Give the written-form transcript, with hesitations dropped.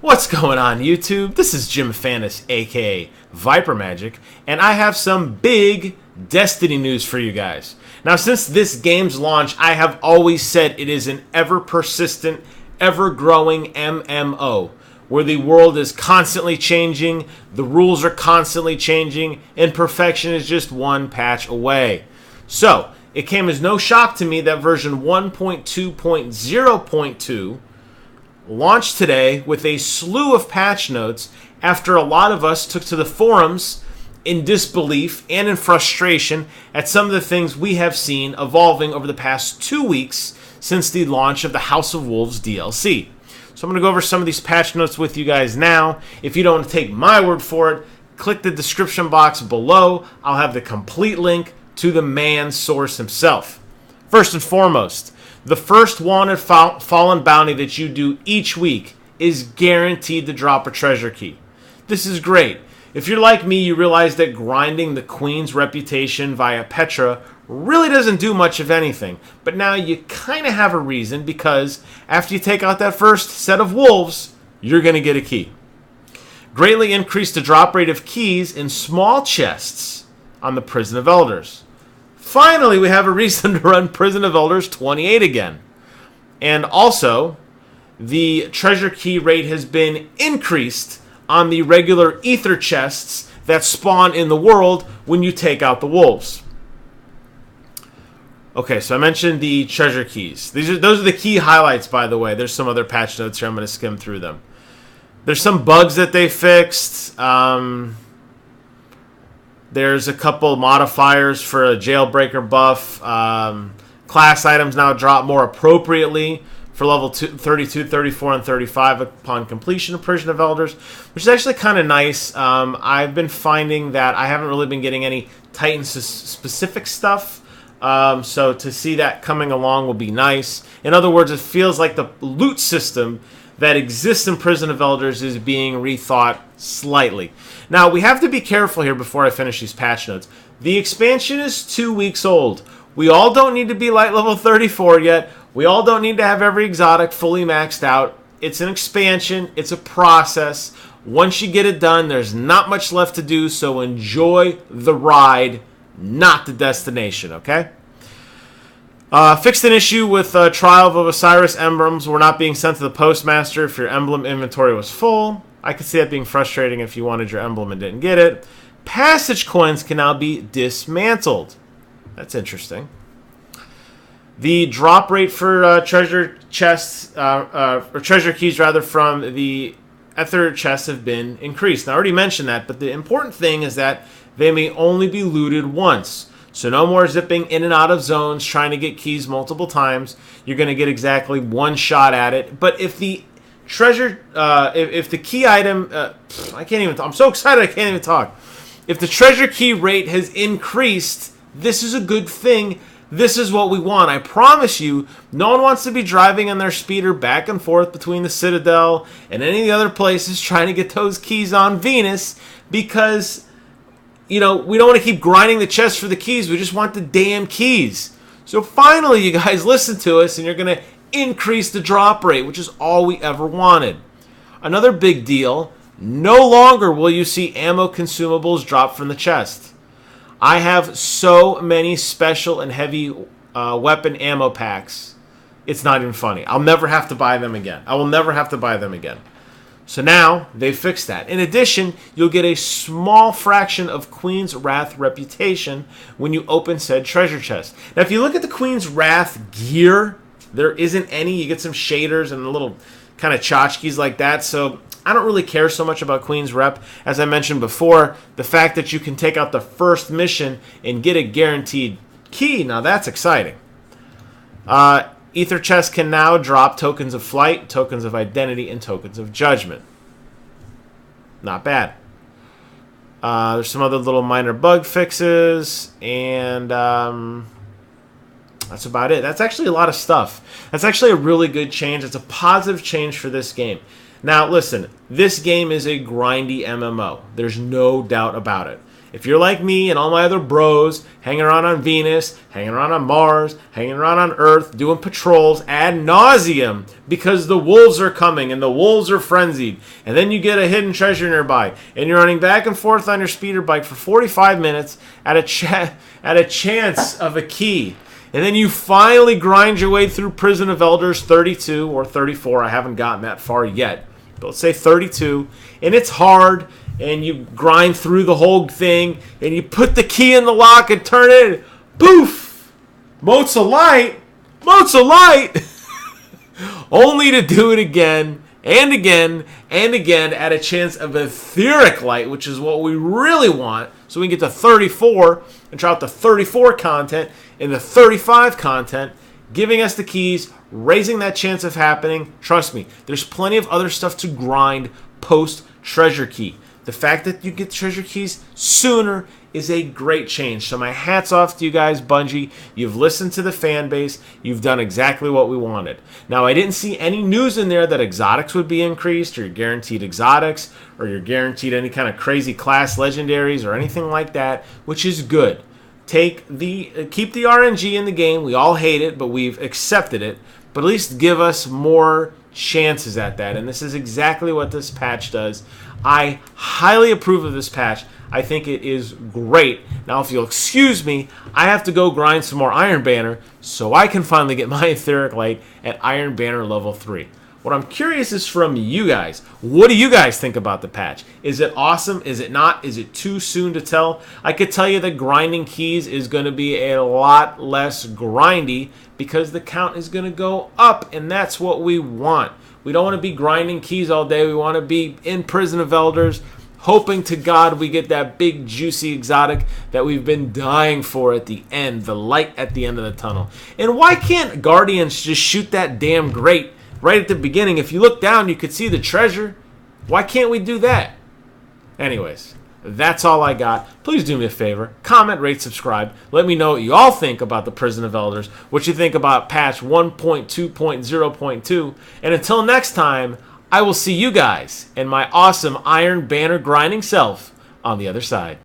What's going on, YouTube? This is Jim Fannis, aka Viper Magic, and I have some big Destiny news for you guys. Now, since this game's launch, I have always said it is an ever-persistent, ever-growing MMO, where the world is constantly changing, the rules are constantly changing, and perfection is just one patch away. So, it came as no shock to me that version 1.2.0.2 launched today with a slew of patch notes after a lot of us took to the forums in disbelief and in frustration at some of the things we have seen evolving over the past 2 weeks since the launch of the House of Wolves DLC. So I'm going to go over some of these patch notes with you guys now. If you don't want to take my word for it, click the description box below. I'll have the complete link to the man source himself. First and foremost, the first wanted fallen bounty that you do each week is guaranteed to drop a treasure key. This is great. If you're like me, you realize that grinding the Queen's reputation via Petra really doesn't do much of anything. But now you kind of have a reason, because after you take out that first set of wolves, you're going to get a key. Greatly increase the drop rate of keys in small chests on the Prison of Elders. Finally, we have a reason to run Prison of Elders 28 again. And also, the treasure key rate has been increased on the regular ether chests that spawn in the world when you take out the wolves. Okay, so I mentioned the treasure keys. Those are the key highlights, by the way. There's some other patch notes here. I'm going to skim through them. There's some bugs that they fixed. There's a couple modifiers for a jailbreaker buff. Class items now drop more appropriately for level 32, 34, and 35 upon completion of Prison of Elders, which is actually kind of nice. I've been finding that I haven't really been getting any Titan-specific stuff, so to see that coming along will be nice. In other words, it feels like the loot system that exists in Prison of Elders is being rethought slightly. Now, we have to be careful here before I finish these patch notes. The expansion is 2 weeks old. We all don't need to be light level 34 yet. We all don't need to have every exotic fully maxed out. It's an expansion. It's a process. Once you get it done, there's not much left to do, so enjoy the ride, not the destination, okay? Fixed an issue with Trial of Osiris emblems were not being sent to the postmaster if your emblem inventory was full. I could see that being frustrating if you wanted your emblem and didn't get it. Passage coins can now be dismantled. That's interesting. The drop rate for treasure chests, or treasure keys rather, from the ether chests have been increased. Now, I already mentioned that, but the important thing is that they may only be looted once. So no more zipping in and out of zones, trying to get keys multiple times. You're going to get exactly one shot at it. But if the treasure, if the key item, I can't even talk. I'm so excited I can't even talk. If the treasure key rate has increased, this is a good thing. This is what we want. I promise you, no one wants to be driving in their speeder back and forth between the Citadel and any of the other places trying to get those keys on Venus, because, you know, we don't want to keep grinding the chest for the keys. We just want the damn keys. So finally, you guys listen to us, and you're going to increase the drop rate, which is all we ever wanted. Another big deal, no longer will you see ammo consumables drop from the chest. I have so many special and heavy weapon ammo packs. It's not even funny. I'll never have to buy them again. I will never have to buy them again. So now, they fixed that. In addition, you'll get a small fraction of Queen's Wrath reputation when you open said treasure chest. Now, if you look at the Queen's Wrath gear, there isn't any. You get some shaders and little kind of tchotchkes like that. So I don't really care so much about Queen's Rep. As I mentioned before, the fact that you can take out the first mission and get a guaranteed key, now that's exciting. Ether chests can now drop tokens of flight, tokens of identity, and tokens of judgment. Not bad. There's some other little minor bug fixes, and that's about it. That's actually a lot of stuff. That's actually a really good change. It's a positive change for this game. Now, listen, this game is a grindy MMO. There's no doubt about it. If you're like me and all my other bros, hanging around on Venus, hanging around on Mars, hanging around on Earth, doing patrols ad nauseum because the wolves are coming and the wolves are frenzied, and then you get a hidden treasure nearby, and you're running back and forth on your speeder bike for 45 minutes at a chance of a key, and then you finally grind your way through Prison of Elders 32 or 34. I haven't gotten that far yet, but let's say 32, and it's hard. And you grind through the whole thing, and you put the key in the lock and turn it, poof! Motes of light! Motes of light! Only to do it again, and again, and again, at a chance of etheric light, which is what we really want, so we can get to 34, and try out the 34 content, and the 35 content, giving us the keys, raising that chance of happening. Trust me, there's plenty of other stuff to grind post-treasure key. The fact that you get treasure keys sooner is a great change. So my hat's off to you guys, Bungie. You've listened to the fan base. You've done exactly what we wanted. Now, I didn't see any news in there that exotics would be increased, or you're guaranteed exotics, or you're guaranteed any kind of crazy class legendaries or anything like that, which is good. Keep the RNG in the game. We all hate it, but we've accepted it. But at least give us more chances at that, and this is exactly what this patch does. I highly approve of this patch. I think it is great. Now, if you'll excuse me, I have to go grind some more Iron Banner so I can finally get my Etheric Light at Iron Banner level 3. What I'm curious is from you guys. What do you guys think about the patch? Is it awesome? Is it not? Is it too soon to tell? I could tell you that grinding keys is going to be a lot less grindy because the count is going to go up, and that's what we want. We don't want to be grinding keys all day. We want to be in Prison of Elders, hoping to God we get that big juicy exotic that we've been dying for at the end, the light at the end of the tunnel. And why can't Guardians just shoot that damn grate right at the beginning? If you look down, you could see the treasure. Why can't we do that? Anyways, that's all I got. Please do me a favor. Comment, rate, subscribe. Let me know what you all think about the Prison of Elders, what you think about patch 1.2.0.2. And until next time, I will see you guys and my awesome Iron Banner grinding self on the other side.